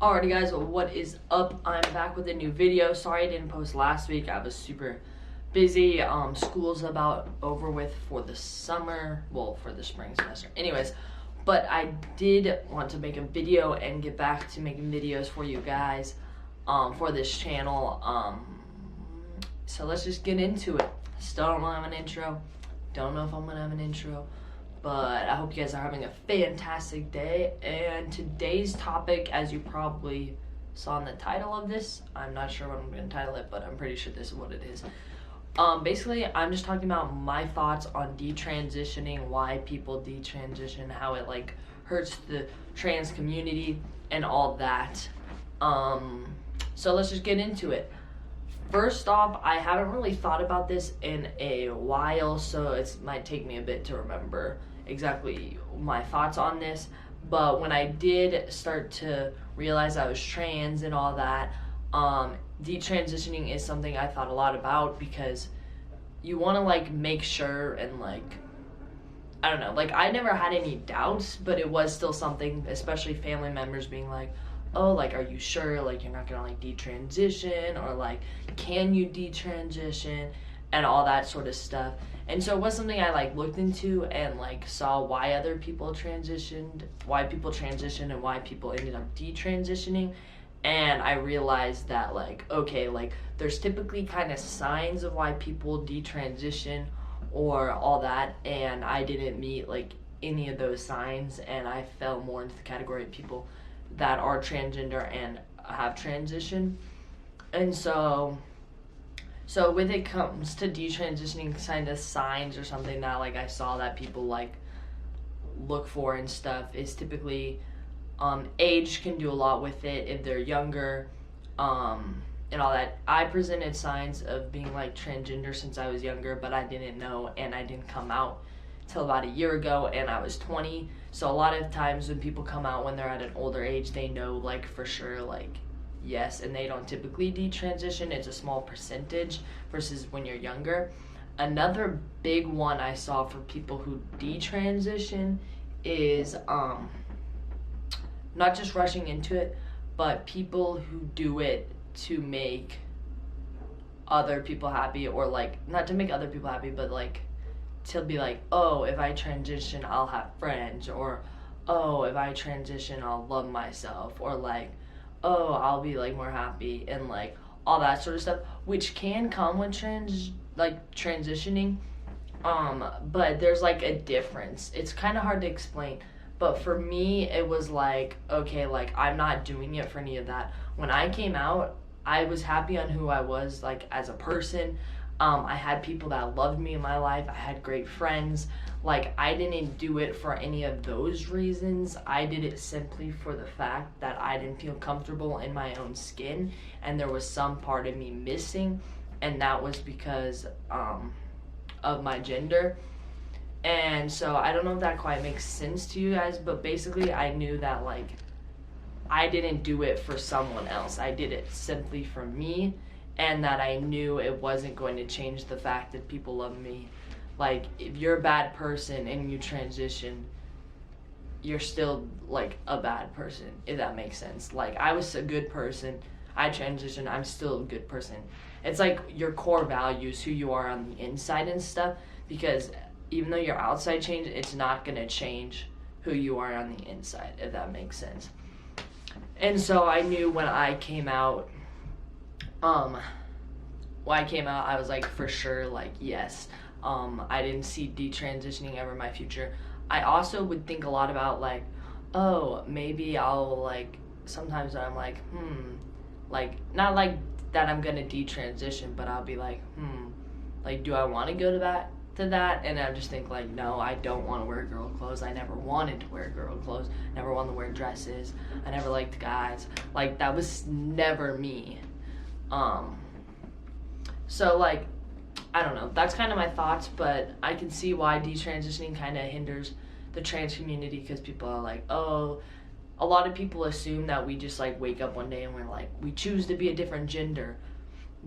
Alrighty guys, what is up? I'm back with a new video. Sorry I didn't post last week. I was super busy. School's about over with for the summer, well, for the spring semester. Anyways, but I did want to make a video and get back to making videos for you guys for this channel. So let's just get into it. Still don't have an intro. Don't know if I'm gonna have an intro, but I hope you guys are having a fantastic day. And today's topic, as you probably saw in the title of this, I'm not sure what I'm going to title it, but I'm pretty sure this is what it is. Basically, I'm just talking about my thoughts on detransitioning, why people detransition, how it like hurts the trans community and all that. So let's just get into it. First off, I haven't really thought about this in a while, so it might take me a bit to remember exactly my thoughts on this. But when I did start to realize I was trans and all that, detransitioning is something I thought a lot about, because you want to like make sure and like, I don't know, like I never had any doubts, but it was still something, especially family members being like, oh, like, are you sure, like, you're not gonna like detransition, or like, can you detransition, and all that sort of stuff. And so it was something I like looked into and like saw why other people transitioned, why people transitioned, and why people ended up detransitioning. And I realized that like, okay, like there's typically kind of signs of why people detransition or all that, and I didn't meet like any of those signs, and I fell more into the category of people that are transgender and have transitioned. And so when it comes to detransitioning kind of signs or something that like I saw that people like look for and stuff is typically age can do a lot with it if they're younger, and all that. I presented signs of being like transgender since I was younger, but I didn't know, and I didn't come out till about a year ago, and I was 20. So a lot of times when people come out when they're at an older age, they know like for sure like yes, and they don't typically detransition. It's a small percentage versus when you're younger. Another big one I saw for people who detransition is not just rushing into it, but people who do it to make other people happy, or like not to make other people happy, but like to be like, oh, if I transition, I'll have friends, or oh, if I transition, I'll love myself, or like, oh, I'll be like more happy, and like all that sort of stuff, which can come with transitioning. But there's like a difference. It's kind of hard to explain. But for me, it was like, okay, like I'm not doing it for any of that. When I came out, I was happy on who I was like as a person. I had people that loved me in my life. I had great friends. Like, I didn't do it for any of those reasons. I did it simply for the fact that I didn't feel comfortable in my own skin, and there was some part of me missing, and that was because of my gender. And so I don't know if that quite makes sense to you guys, but basically I knew that like I didn't do it for someone else. I did it simply for me, and that I knew it wasn't going to change the fact that people love me. Like, if you're a bad person and you transition, you're still like a bad person, if that makes sense. Like, I was a good person, I transitioned, I'm still a good person. It's like your core values, who you are on the inside and stuff, because even though your outside changed, it's not gonna change who you are on the inside, if that makes sense. And so I knew when I came out, I was like, for sure, like, yes. I didn't see detransitioning ever in my future. I also would think a lot about like, oh, maybe I'll like, sometimes I'm like, like, not like that I'm gonna detransition, but I'll be like, like, do I want to go to that? And I just think like, no, I don't want to wear girl clothes. I never wanted to wear girl clothes. Never wanted to wear dresses. I never liked guys. Like, that was never me. So like, I don't know, that's kind of my thoughts, but I can see why detransitioning kind of hinders the trans community, because people are like, oh, a lot of people assume that we just like wake up one day and we're like, we choose to be a different gender,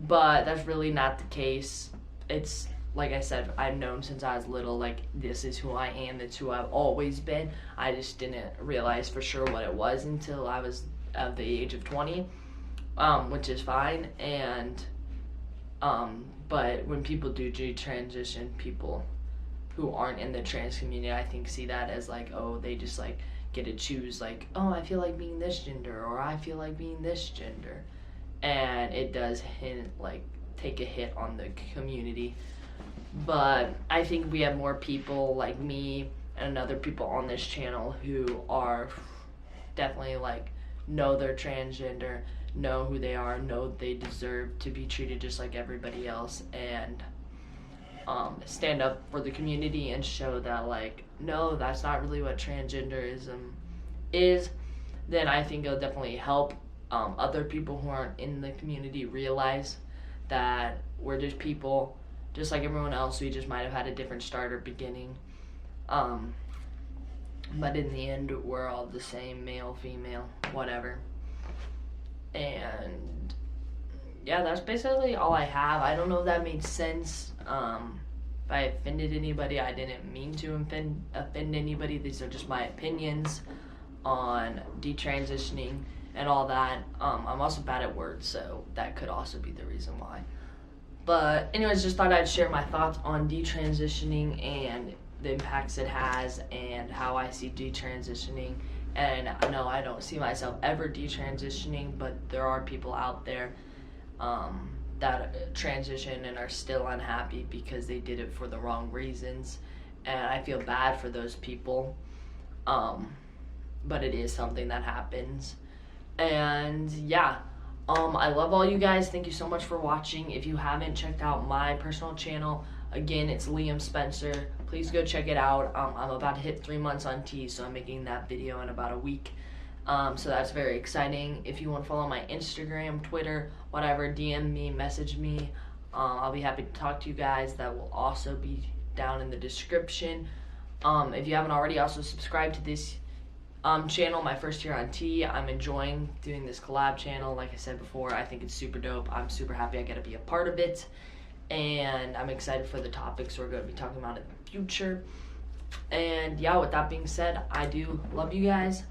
but that's really not the case. It's like I said, I've known since I was little, like, this is who I am, that's who I've always been. I just didn't realize for sure what it was until I was of the age of 20, which is fine. And but when people do transition, people who aren't in the trans community, I think, see that as like, oh, they just like get to choose, like, oh, I feel like being this gender, or I feel like being this gender, and it does take a hit on the community. But I think we have more people like me and other people on this channel who are definitely like know they're transgender, know who they are, know they deserve to be treated just like everybody else, and stand up for the community and show that, like, no, that's not really what transgenderism is. Then I think it'll definitely help other people who aren't in the community realize that we're just people just like everyone else. We just might have had a different start or beginning, but in the end we're all the same, male, female, whatever. And yeah, that's basically all I have. I don't know if that made sense. If I offended anybody, I didn't mean to offend anybody. These are just my opinions on detransitioning and all that. I'm also bad at words, so that could also be the reason why. But anyways, just thought I'd share my thoughts on detransitioning and the impacts it has and how I see detransitioning. And I know I don't see myself ever detransitioning, but there are people out there that transition and are still unhappy because they did it for the wrong reasons. And I feel bad for those people. But it is something that happens. And yeah, I love all you guys. Thank you so much for watching. If you haven't checked out my personal channel, again, it's Liam Spencer. Please go check it out. I'm about to hit 3 months on T, so I'm making that video in about a week. So that's very exciting. If you want to follow my Instagram, Twitter, whatever, DM me, message me. I'll be happy to talk to you guys. That will also be down in the description. If you haven't already, also subscribe to this channel, my first year on T. I'm enjoying doing this collab channel. Like I said before, I think it's super dope. I'm super happy I get to be a part of it. And I'm excited for the topics we're going to be talking about in the future. And yeah, with that being said, I do love you guys.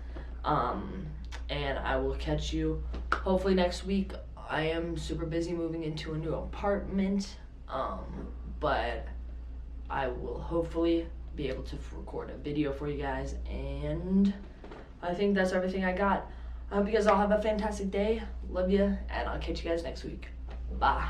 And I will catch you hopefully next week. I am super busy moving into a new apartment, but I will hopefully be able to record a video for you guys. And I think that's everything I got. I hope you guys all have a fantastic day. Love you, and I'll catch you guys next week. Bye.